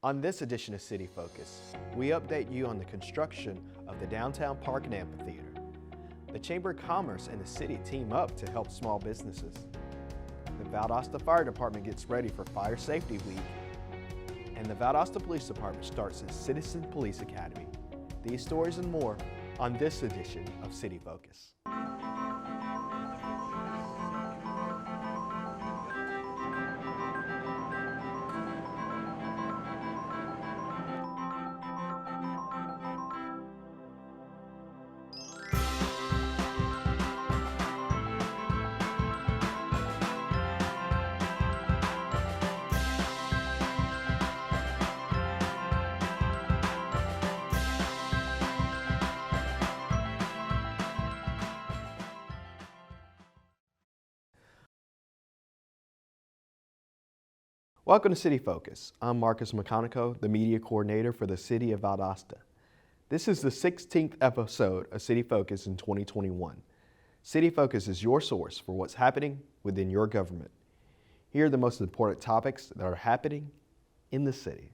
On this edition of City Focus, we update you on the construction of the downtown park and amphitheater. The Chamber of Commerce and the city team up to help small businesses. The Valdosta Fire Department gets ready for Fire Safety Week. And the Valdosta Police Department starts its Citizen Police Academy. These stories and more on this edition of City Focus. Welcome to City Focus. I'm Marcus McConico, the media coordinator for the City of Valdosta. This is the 16th episode of City Focus in 2021. City Focus is your source for what's happening within your government. Here are the most important topics that are happening in the city.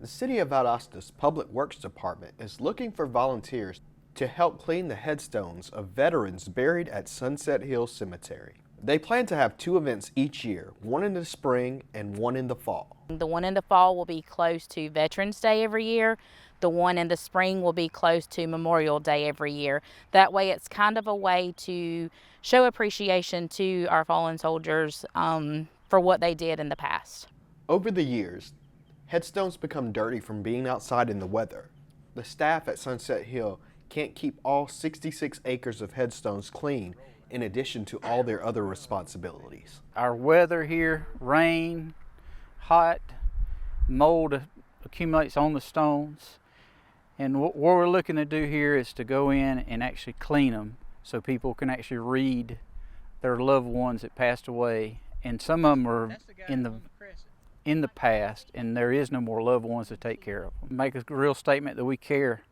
The City of Valdosta's Public Works Department is looking for volunteers to help clean the headstones of veterans buried at Sunset Hill Cemetery. They plan to have two events each year, one in the spring and one in the fall. The one in the fall will be close to Veterans Day every year. The one in the spring will be close to Memorial Day every year. That way it's kind of a way to show appreciation to our fallen soldiers for what they did in the past. Over the years, headstones become dirty from being outside in the weather. The staff at Sunset Hill can't keep all 66 acres of headstones clean in addition to all their other responsibilities. Our weather here, rain, hot, mold accumulates on the stones. And what we're looking to do here is to go in and actually clean them so people can actually read their loved ones that passed away. And some of them are in the past, and there is no more loved ones to take care of them. Make a real statement that we care,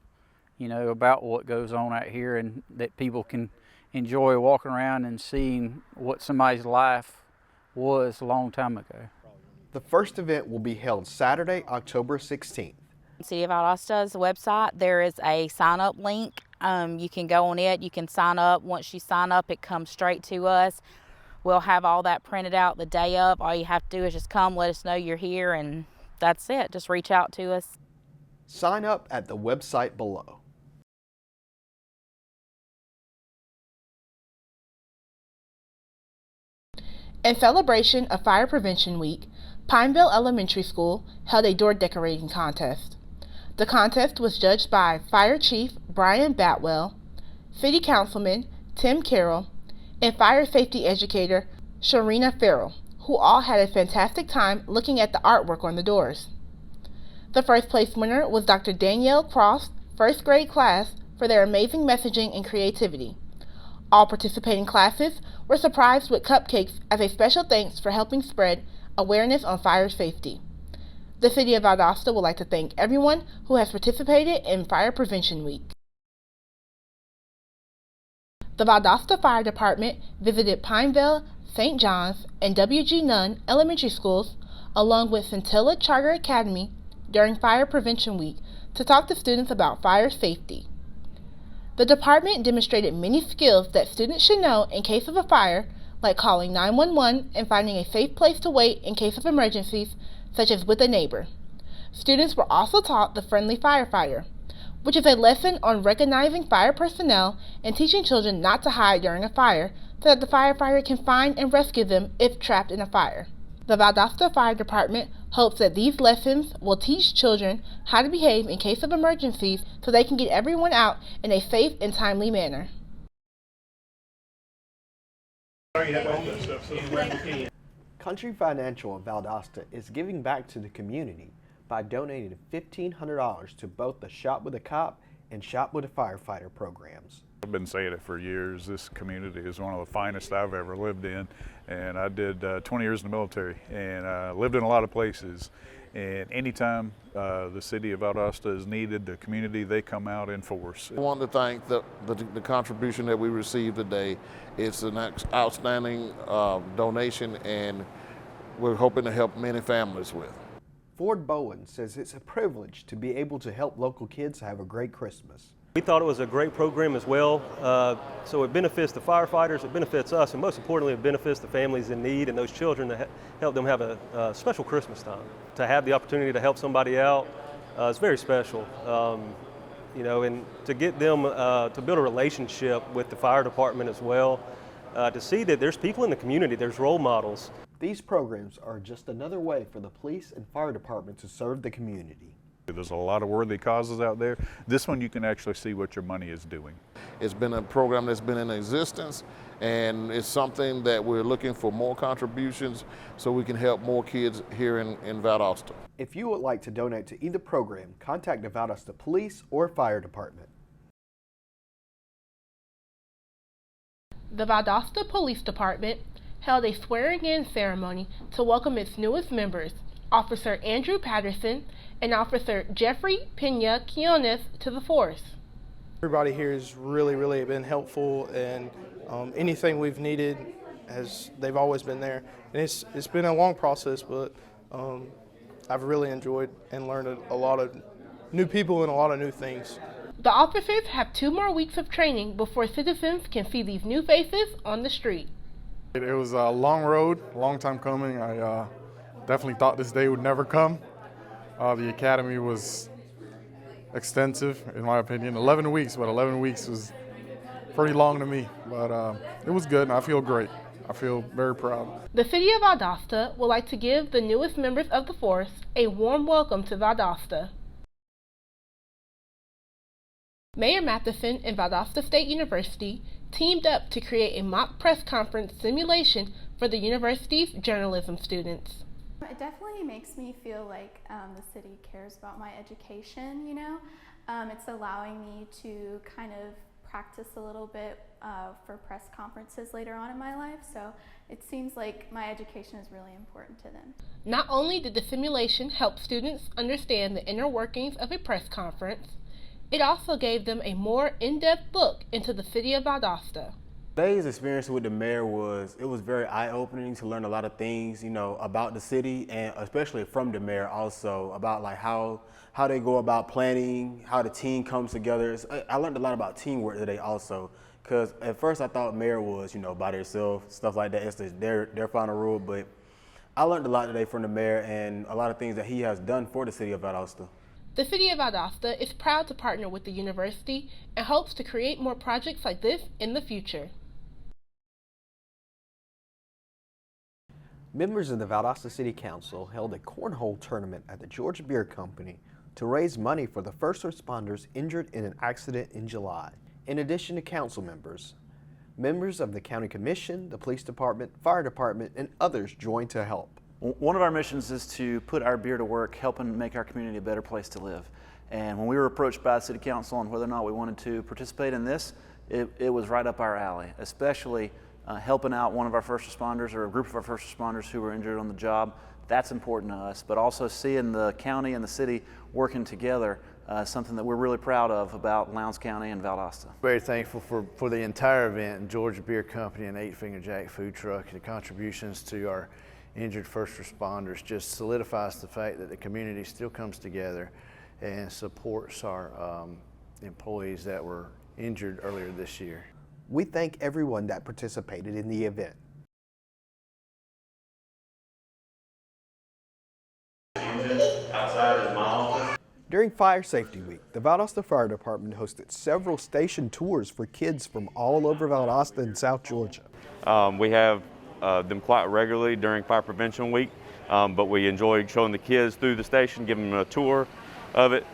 about what goes on out here, and that people can enjoy walking around and seeing what somebody's life was a long time ago. The first event will be held Saturday, October 16th. City of Valdosta's website, there is a sign-up link. You can go on it, you can sign up. Once you sign up, it comes straight to us. We'll have all that printed out the day of. All you have to do is just come, let us know you're here, and that's it. Just reach out to us. Sign up at the website below. In celebration of Fire Prevention Week, Pineville Elementary School held a door decorating contest. The contest was judged by Fire Chief Brian Batwell, City Councilman Tim Carroll, and Fire Safety Educator Sharina Farrell, who all had a fantastic time looking at the artwork on the doors. The first place winner was Dr. Danielle Cross, first grade class, for their amazing messaging and creativity. All participating classes were surprised with cupcakes as a special thanks for helping spread awareness on fire safety. The City of Valdosta would like to thank everyone who has participated in Fire Prevention Week. The Valdosta Fire Department visited Pineville, St. John's, and W.G. Nunn elementary schools, along with Untitled Charter Academy, during Fire Prevention Week to talk to students about fire safety. The department demonstrated many skills that students should know in case of a fire, like calling 911 and finding a safe place to wait in case of emergencies, such as with a neighbor. Students were also taught the friendly firefighter, which is a lesson on recognizing fire personnel and teaching children not to hide during a fire so that the firefighter can find and rescue them if trapped in a fire. The Valdosta Fire Department hopes that these lessons will teach children how to behave in case of emergencies so they can get everyone out in a safe and timely manner. Country Financial of Valdosta is giving back to the community by donating $1,500 to both the Shop with a Cop and Shop with a Firefighter programs. I've been saying it for years. This community is one of the finest I've ever lived in, and I did 20 years in the military and lived in a lot of places. And anytime the city of Valdosta is needed, the community, they come out in force. I want to thank the contribution that we received today. It's an outstanding donation, and we're hoping to help many families with. Ford Bowen says it's a privilege to be able to help local kids have a great Christmas. We thought it was a great program as well. So it benefits the firefighters, it benefits us, and most importantly, it benefits the families in need and those children to help them have a special Christmas time. To have the opportunity to help somebody out is very special. And to get them to build a relationship with the fire department as well, to see that there's people in the community, there's role models. These programs are just another way for the police and fire department to serve the community. There's a lot of worthy causes out there. This one you can actually see what your money is doing. It's been a program that's been in existence, and it's something that we're looking for more contributions so we can help more kids here in Valdosta. If you would like to donate to either program, contact the Valdosta Police or Fire Department. The Valdosta Police Department held a swearing-in ceremony to welcome its newest members, Officer Andrew Patterson and Officer Jeffrey Pena Quiones, to the force. Everybody here has really been helpful, and anything we've needed, they've always been there. And it's been a long process, but I've really enjoyed and learned a lot of new people and a lot of new things. The officers have 2 more weeks of training before citizens can see these new faces on the street. It was a long road, a long time coming. I definitely thought this day would never come. The academy was extensive, in my opinion. 11 weeks, but 11 weeks was pretty long to me. But it was good, and I feel great. I feel very proud. The City of Valdosta would like to give the newest members of the force a warm welcome to Valdosta. Mayor Matheson and Valdosta State University teamed up to create a mock press conference simulation for the university's journalism students. It definitely makes me feel like the city cares about my education, It's allowing me to kind of practice a little bit for press conferences later on in my life, so it seems like my education is really important to them. Not only did the simulation help students understand the inner workings of a press conference, it also gave them a more in-depth look into the city of Valdosta. Today's experience with the mayor was very eye-opening to learn a lot of things, about the city, and especially from the mayor also, about like how they go about planning, how the team comes together. I learned a lot about teamwork today also, because at first I thought mayor was, by themselves, stuff like that. It's their final rule, but I learned a lot today from the mayor and a lot of things that he has done for the city of Valdosta. The City of Valdosta is proud to partner with the university and hopes to create more projects like this in the future. Members of the Valdosta City Council held a cornhole tournament at the Georgia Beer Company to raise money for the first responders injured in an accident in July. In addition to council members of the County Commission, the Police Department, Fire Department, and others joined to help. One of our missions is to put our beer to work, helping make our community a better place to live. And when we were approached by the City Council on whether or not we wanted to participate in this, it was right up our alley, especially helping out one of our first responders or a group of our first responders who were injured on the job. That's important to us, but also seeing the county and the city working together, something that we're really proud of about Lowndes County and Valdosta. Very thankful for the entire event, and Georgia Beer Company and 8 Finger Jack Food Truck, and the contributions to our injured first responders just solidifies the fact that the community still comes together and supports our employees that were injured earlier this year. We thank everyone that participated in the event. During Fire Safety Week, the Valdosta Fire Department hosted several station tours for kids from all over Valdosta and South Georgia. We have them quite regularly during Fire Prevention Week, but we enjoy showing the kids through the station, giving them a tour of it,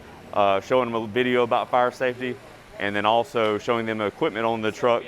showing them a video about fire safety, and then also showing them the equipment on the truck.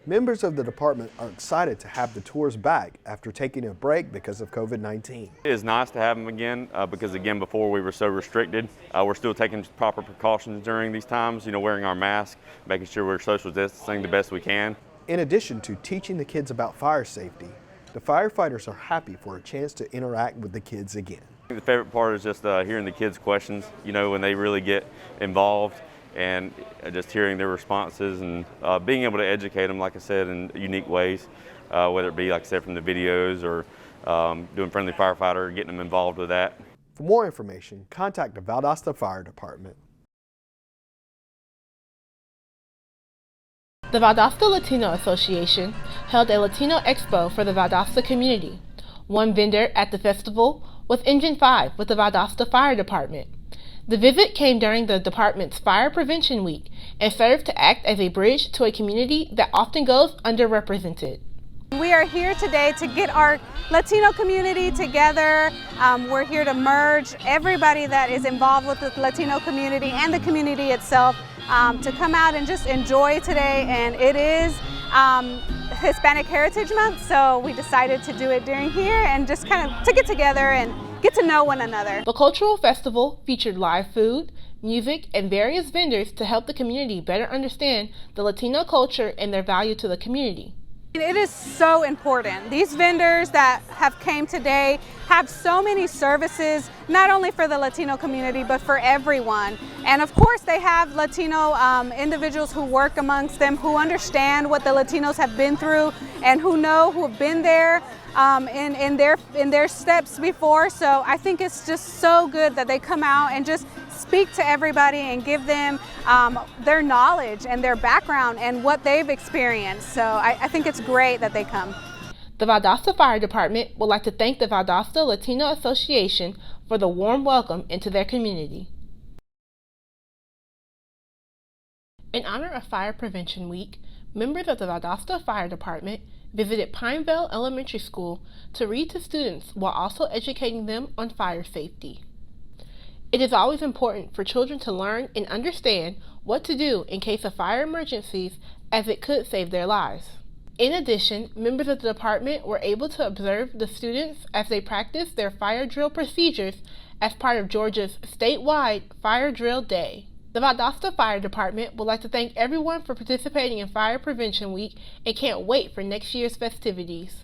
Members of the department are excited to have the tours back after taking a break because of COVID-19. It is nice to have them again because again before we were so restricted. We're still taking proper precautions during these times, wearing our mask, making sure we're social distancing the best we can. In addition to teaching the kids about fire safety, the firefighters are happy for a chance to interact with the kids again. The favorite part is just hearing the kids' questions, when they really get involved, and just hearing their responses and being able to educate them, like I said, in unique ways. whether it be, like I said, from the videos or doing Friendly Firefighter, getting them involved with that. For more information, contact the Valdosta Fire Department. The Valdosta Latino Association held a Latino Expo for the Valdosta community. One vendor at the festival was Engine 5 with the Valdosta Fire Department. The visit came during the department's Fire Prevention Week and served to act as a bridge to a community that often goes underrepresented. We are here today to get our Latino community together. We're here to merge everybody that is involved with the Latino community and the community itself to come out and just enjoy today. And it is Hispanic Heritage Month, so we decided to do it during here and just kind of to get together and get to know one another. The cultural festival featured live food, music, and various vendors to help the community better understand the Latino culture and their value to the community. It is so important. These vendors that have came today have so many services, not only for the Latino community, but for everyone. And of course, they have Latino individuals who work amongst them, who understand what the Latinos have been through and who have been there in their steps before. So I think it's just so good that they come out and just speak to everybody and give them their knowledge and their background and what they've experienced. So I think it's great that they come. The Valdosta Fire Department would like to thank the Valdosta Latino Association for the warm welcome into their community. In honor of Fire Prevention Week, members of the Valdosta Fire Department visited Pineville Elementary School to read to students while also educating them on fire safety. It is always important for children to learn and understand what to do in case of fire emergencies, as it could save their lives. In addition, members of the department were able to observe the students as they practiced their fire drill procedures as part of Georgia's statewide Fire Drill Day. The Valdosta Fire Department would like to thank everyone for participating in Fire Prevention Week and can't wait for next year's festivities.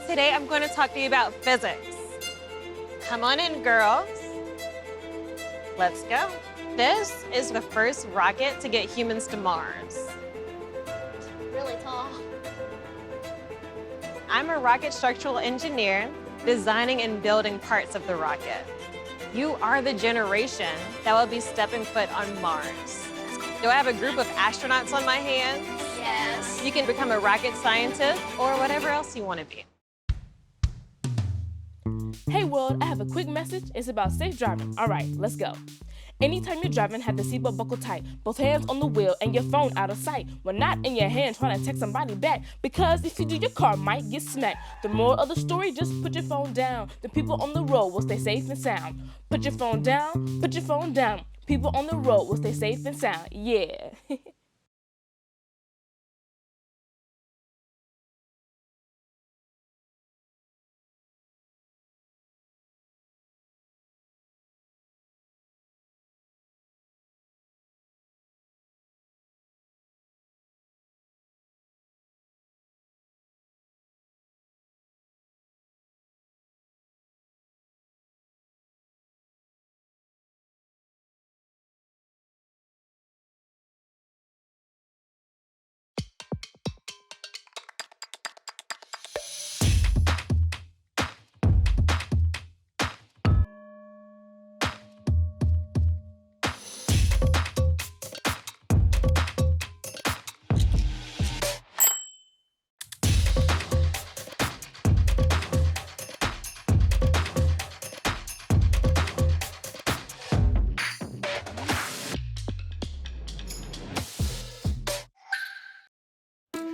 Today I'm going to talk to you about physics. Come on in, girls. Let's go. This is the first rocket to get humans to Mars. Really tall. I'm a rocket structural engineer, designing and building parts of the rocket. You are the generation that will be stepping foot on Mars. Do I have a group of astronauts on my hands? Yes. You can become a rocket scientist or whatever else you want to be. Hey world, I have a quick message. It's about safe driving. All right, let's go. Anytime you're driving, have the seatbelt buckled tight, both hands on the wheel and your phone out of sight. When not in your hand, trying to text somebody back, because if you do, your car might get smacked. The moral of the story, just put your phone down. The people on the road will stay safe and sound. Put your phone down, put your phone down. People on the road will stay safe and sound. Yeah.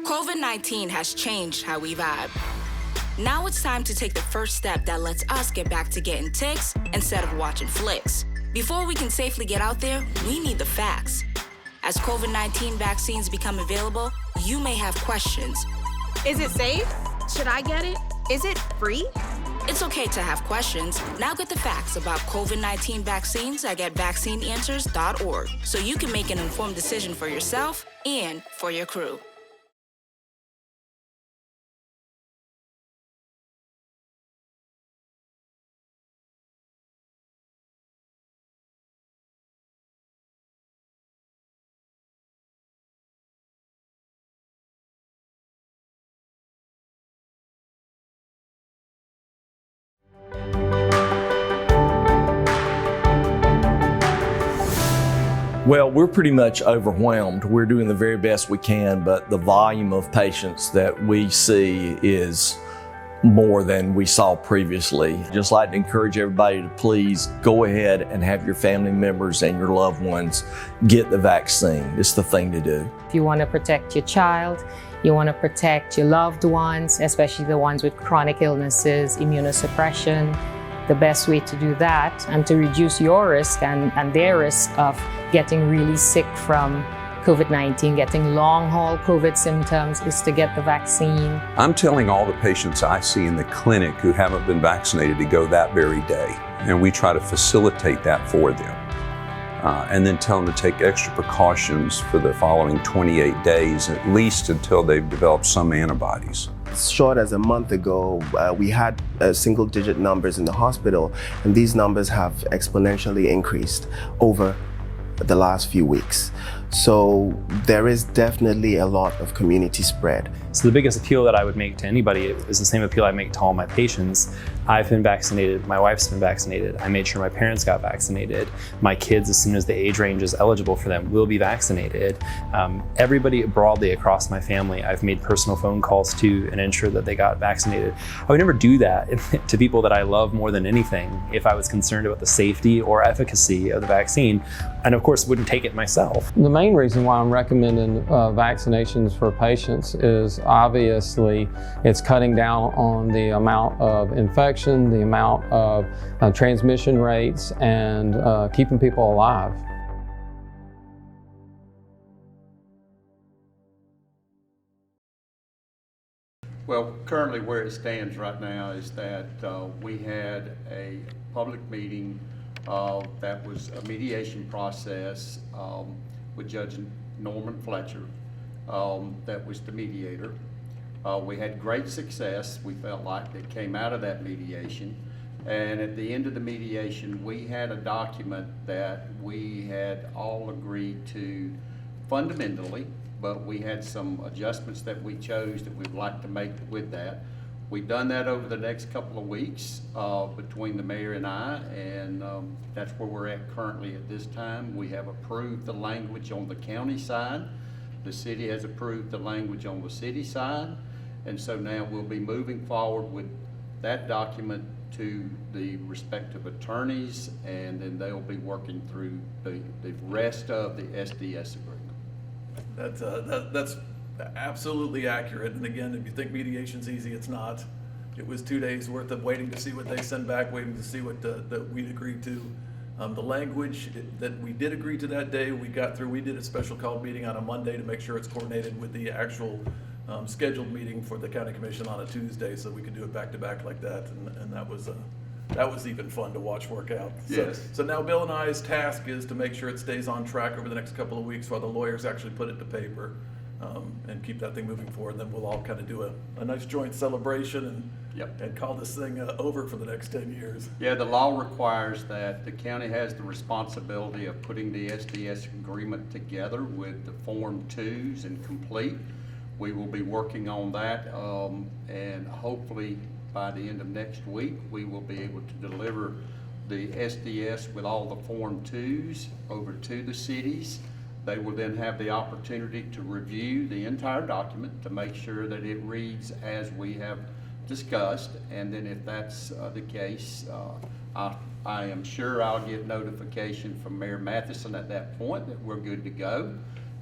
COVID-19 has changed how we vibe. Now it's time to take the first step that lets us get back to getting ticks instead of watching flicks. Before we can safely get out there, we need the facts. As COVID-19 vaccines become available, you may have questions. Is it safe? Should I get it? Is it free? It's okay to have questions. Now get the facts about COVID-19 vaccines at getvaccineanswers.org so you can make an informed decision for yourself and for your crew. Well, we're pretty much overwhelmed. We're doing the very best we can, but the volume of patients that we see is more than we saw previously. Just like to encourage everybody to please go ahead and have your family members and your loved ones get the vaccine. It's the thing to do. If you want to protect your child, you want to protect your loved ones, especially the ones with chronic illnesses, immunosuppression, the best way to do that and to reduce your risk and their risk of getting really sick from COVID-19, getting long-haul COVID symptoms, is to get the vaccine. I'm telling all the patients I see in the clinic who haven't been vaccinated to go that very day, and we try to facilitate that for them. And then tell them to take extra precautions for the following 28 days, at least until they've developed some antibodies. As short as a month ago, we had single-digit numbers in the hospital, and these numbers have exponentially increased over the last few weeks. So there is definitely a lot of community spread. So the biggest appeal that I would make to anybody is the same appeal I make to all my patients. I've been vaccinated, my wife's been vaccinated, I made sure my parents got vaccinated. My kids, as soon as the age range is eligible for them, will be vaccinated. Everybody broadly across my family, I've made personal phone calls to and ensure that they got vaccinated. I would never do that to people that I love more than anything if I was concerned about the safety or efficacy of the vaccine, and of course wouldn't take it myself. The main reason why I'm recommending vaccinations for patients is obviously it's cutting down on the amount of infection, the amount of transmission rates, and keeping people alive. Well, currently where it stands right now is that we had a public meeting that was a mediation process with Judge Norman Fletcher, that was the mediator. We had great success, we felt like, that came out of that mediation. And at the end of the mediation, we had a document that we had all agreed to fundamentally, but we had some adjustments that we chose that we'd like to make with that. We've done that over the next couple of weeks between the mayor and I, and that's where we're at currently at this time. We have approved the language on the county side. The city has approved the language on the city side. And so now we'll be moving forward with that document to the respective attorneys, and then they'll be working through the rest of the SDS agreement. That's absolutely accurate. And again, if you think mediation's easy, it's not. It was 2 days worth of waiting to see what they send back, waiting to see what that we'd agreed to. The language that we did agree to that day, we got through. We did a special call meeting on a Monday to make sure it's coordinated with the actual scheduled meeting for the county commission on a Tuesday, so we could do it back to back like that, and that was even fun to watch work out. Yes. So now Bill and I's task is to make sure it stays on track over the next couple of weeks while the lawyers actually put it to paper, and keep that thing moving forward. And then we'll all kind of do a nice joint celebration and call this thing over for the next 10 years. Yeah, the law requires that the county has the responsibility of putting the SDS agreement together with the Form 2s and complete. We will be working on that, and hopefully by the end of next week, we will be able to deliver the SDS with all the Form 2s over to the cities. They will then have the opportunity to review the entire document to make sure that it reads as we have discussed, and then if that's the case, I am sure I'll get notification from Mayor Matheson at that point that we're good to go.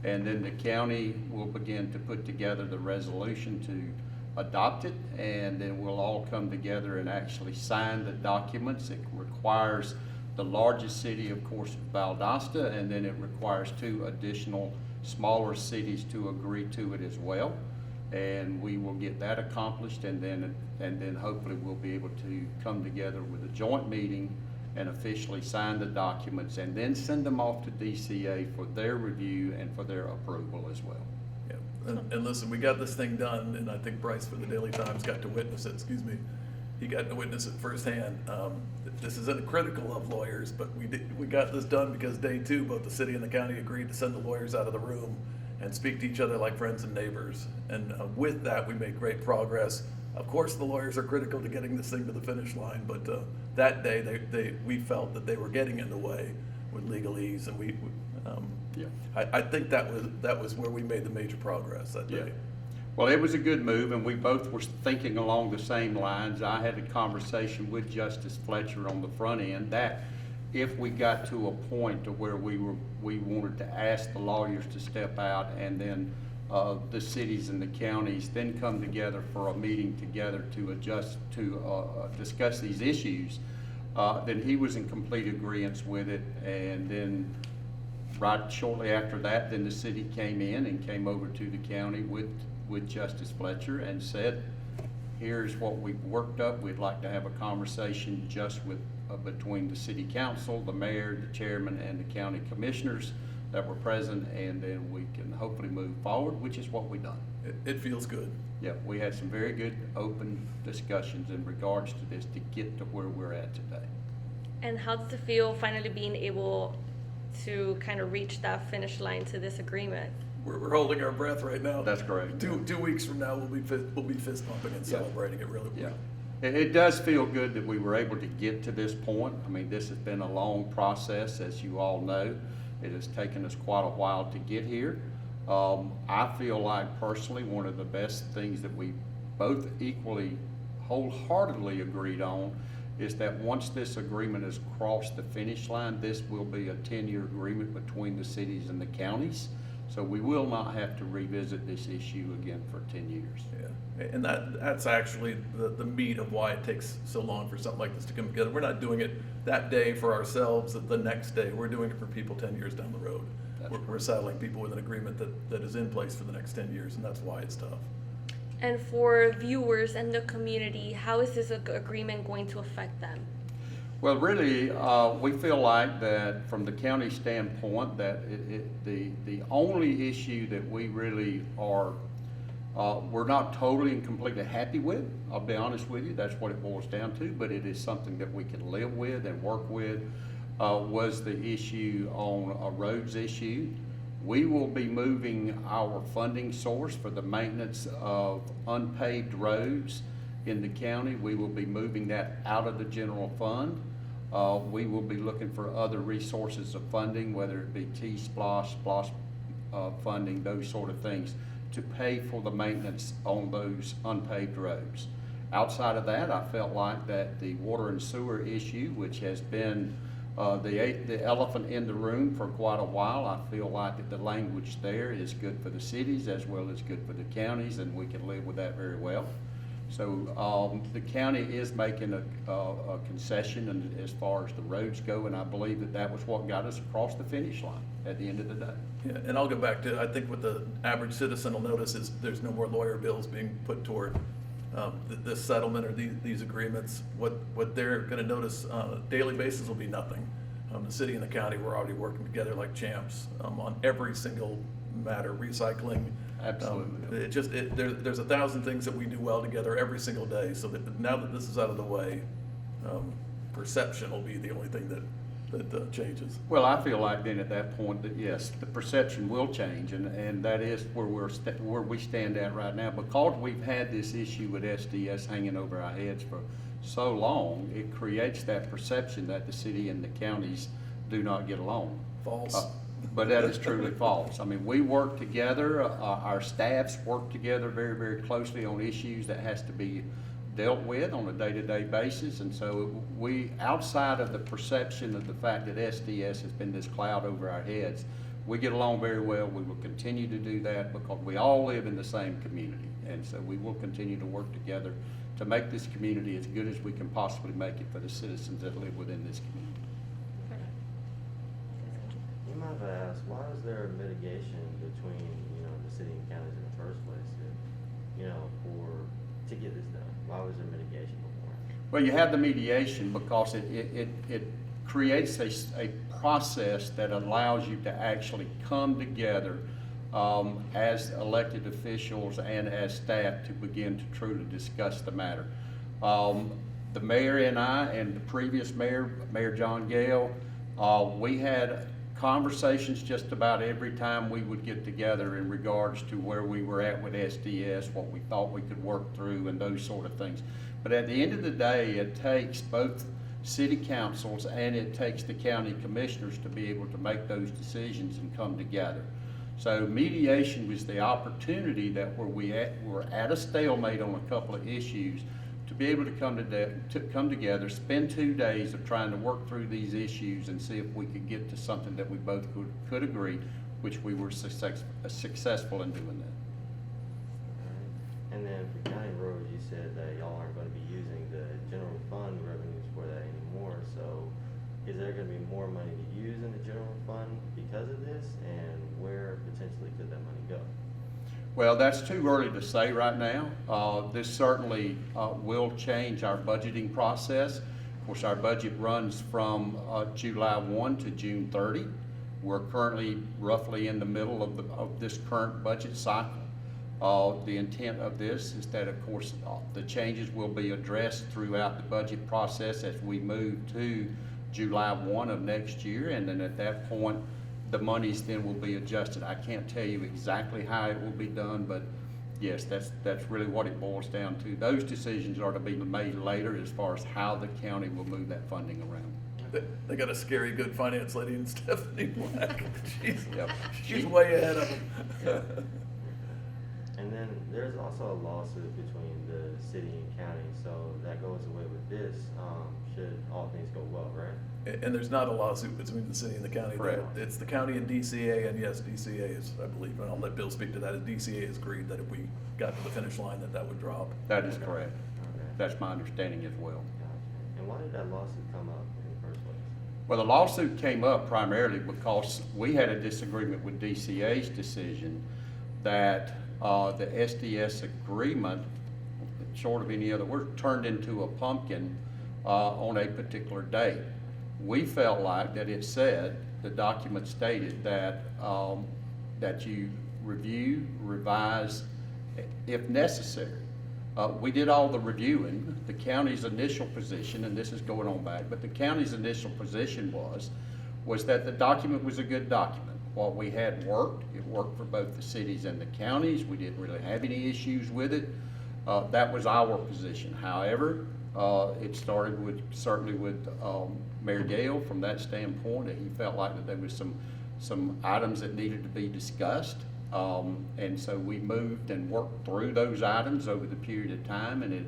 And then the county will begin to put together the resolution to adopt it, and then we'll all come together and actually sign the documents. It requires the largest city, of course, Valdosta, and then it requires 2 additional smaller cities to agree to it as well. and we will get that accomplished, and then hopefully we'll be able to come together with a joint meeting and officially sign the documents, and then send them off to DCA for their review and for their approval as well. Yeah. And listen, we got this thing done, and I think Bryce for the Daily Times got to witness it. Excuse me. He got to witness it firsthand. This isn't critical of lawyers, but we got this done because day 2, both the city and the county agreed to send the lawyers out of the room and speak to each other like friends and neighbors. And with that, we made great progress. Of course, the lawyers are critical to getting this thing to the finish line, but that day we felt that they were getting in the way with legalese, and I think that was where we made the major progress that day. Well, it was a good move, and we both were thinking along the same lines. I had a conversation with Justice Fletcher on the front end that if we got to a point to where we wanted to ask the lawyers to step out, and then the cities and the counties then come together for a meeting together to discuss these issues, then he was in complete agreement with it. And then right shortly after that, then the city came in and came over to the county with Justice Fletcher and said, here's what we've worked up. We'd like to have a conversation just between the city council, the mayor, the chairman, and the county commissioners that were present, and then we can hopefully move forward, which is what we've done. It feels good. Yeah, we had some very good open discussions in regards to this to get to where we're at today. And how does it feel finally being able to kind of reach that finish line to this agreement? We're holding our breath right now. That's correct. 2 weeks from now, we'll be fist pumping and celebrating it really. Yeah. It does feel good that we were able to get to this point. I mean, this has been a long process, as you all know. It has taken us quite a while to get here. I feel like personally one of the best things that we both equally wholeheartedly agreed on is that once this agreement has crossed the finish line, this will be a 10-year agreement between the cities and the counties. So we will not have to revisit this issue again for 10 years. Yeah, and that's actually the meat of why it takes so long for something like this to come together. We're not doing it that day for ourselves, the next day. We're doing it for people 10 years down the road. We're saddling people with an agreement that is in place for the next 10 years, and that's why it's tough. And for viewers and the community, how is this agreement going to affect them? Well, really, we feel like that from the county standpoint that the only issue that we really are, we're not totally and completely happy with, I'll be honest with you, that's what it boils down to, but it is something that we can live with and work with, was the issue on a roads issue. We will be moving our funding source for the maintenance of unpaved roads in the county. We will be moving that out of the general fund. We will be looking for other resources of funding, whether it be T-SPLOST, SPLOST funding, those sort of things, to pay for the maintenance on those unpaved roads. Outside of that, I felt like that the water and sewer issue, which has been the elephant in the room for quite a while, I feel like that the language there is good for the cities as well as good for the counties, and we can live with that very well. So the county is making a concession as far as the roads go, and I believe that was what got us across the finish line at the end of the day. Yeah, and I'll go back to, I think what the average citizen will notice is there's no more lawyer bills being put toward this settlement or these agreements. What they're going to notice on a daily basis will be nothing. The city and the county, we're already working together like champs on every single matter, recycling. Absolutely. There's 1,000 things that we do well together every single day. So that now that this is out of the way, perception will be the only thing that changes. Well, I feel like then at that point that yes, the perception will change, and that is where we stand at right now, because we've had this issue with SDS hanging over our heads for so long. It creates that perception that the city and the counties do not get along. False. But that is truly false. I mean, we work together, our staffs work together very, very closely on issues that has to be dealt with on a day-to-day basis. And so we, outside of the perception of the fact that SDS has been this cloud over our heads, we get along very well. We will continue to do that because we all live in the same community. And so we will continue to work together to make this community as good as we can possibly make it for the citizens that live within this community. You might have asked, why is there a mitigation between, the city and counties in the first place here? how is there mitigation before? Well, you have the mediation because it creates a process that allows you to actually come together as elected officials and as staff to begin to truly discuss the matter. The mayor and I and the previous mayor, Mayor John Gale, we had conversations just about every time we would get together in regards to where we were at with SDS, what we thought we could work through and those sort of things. But at the end of the day, it takes both city councils and it takes the county commissioners to be able to make those decisions and come together. So mediation was the opportunity that we're at a stalemate on a couple of issues to be able to come together, spend 2 days of trying to work through these issues and see if we could get to something that we both could agree, which we were successful in doing that. And then for county roads, you said that y'all aren't going to be using the general fund revenues for that anymore. So is there going to be more money to use in the general fund because of this? And where potentially could that money go? Well, that's too early to say right now. This certainly will change our budgeting process. Of course, our budget runs from July 1 to June 30. We're currently roughly in the middle of this current budget cycle. The intent of this is that, of course, the changes will be addressed throughout the budget process as we move to July 1 of next year, and then at that point, the monies then will be adjusted. I can't tell you exactly how it will be done, but yes, that's really what it boils down to. Those decisions are to be made later as far as how the county will move that funding around. They got a scary good finance lady in Stephanie Black. Yep. She's way ahead of them. Yeah. And then there's also a lawsuit between the city and county, so that goes away with this, should all things go well, right? And there's not a lawsuit between the city and the county. Correct. It's the county and DCA, and yes, DCA is, I believe, and I'll let Bill speak to that, is DCA has agreed that if we got to the finish line, that would drop. That is correct. That's my understanding as well. Gotcha. And why did that lawsuit come up in the first place? Well, the lawsuit came up primarily because we had a disagreement with DCA's decision that the SDS agreement, short of any other word, turned into a pumpkin on a particular date. We felt like that it said, the document stated that that you review, revise, if necessary. We did all the reviewing. The county's initial position, and this is going on back, but the county's initial position was that the document was a good document. What we had worked, it worked for both the cities and the counties. We didn't really have any issues with it. That was our position. However, it started certainly with Mayor Gale from that standpoint, that he felt like that there was some items that needed to be discussed. And so we moved and worked through those items over the period of time, and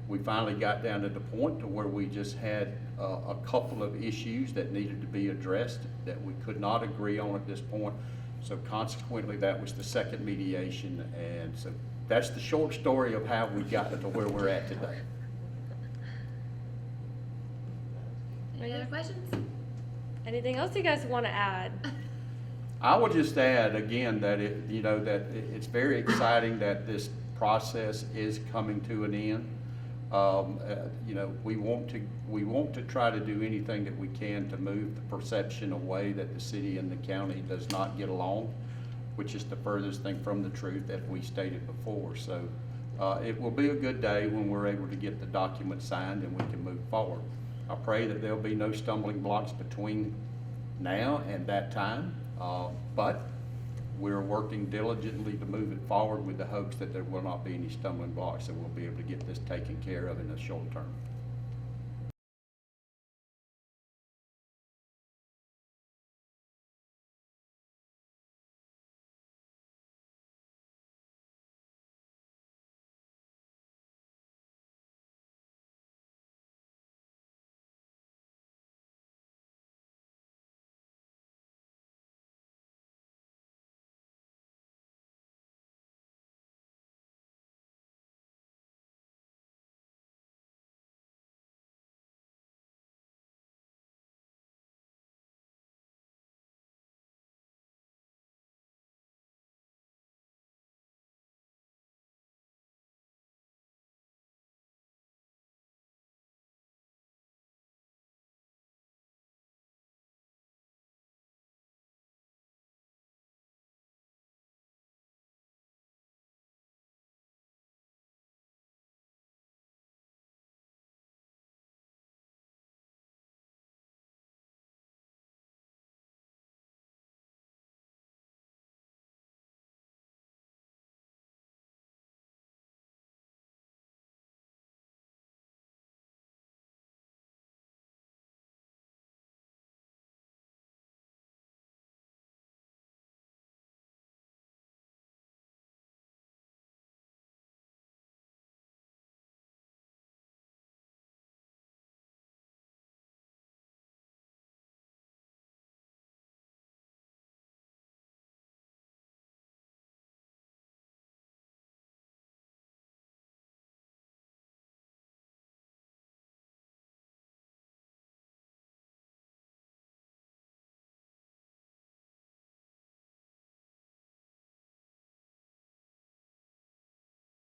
we finally got down to the point to where we just had a couple of issues that needed to be addressed that we could not agree on at this point. So consequently, that was the second mediation, and so that's the short story of how we got to where we're at today. Any other questions? Anything else you guys want to add? I would just add again that it's very exciting that this process is coming to an end. We want to try to do anything that we can to move the perception away that the city and the county does not get along, which is the furthest thing from the truth that we stated before. So it will be a good day when we're able to get the document signed and we can move forward. I pray that there'll be no stumbling blocks between now and that time, but we're working diligently to move it forward with the hopes that there will not be any stumbling blocks, and we'll be able to get this taken care of in the short term.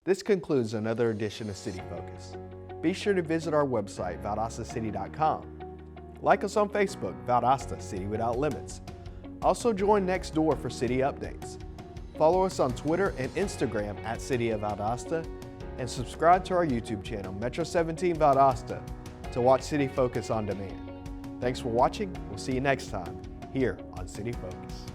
This concludes another edition of City Focus. Be sure to visit our website, valdostacity.com. Like us on Facebook, Valdosta City Without Limits. Also join next door for city updates. Follow us on Twitter and Instagram at City of Valdosta, and subscribe to our YouTube channel, Metro 17 Valdosta, to watch City Focus on demand. Thanks for watching. We'll see you next time here on City Focus.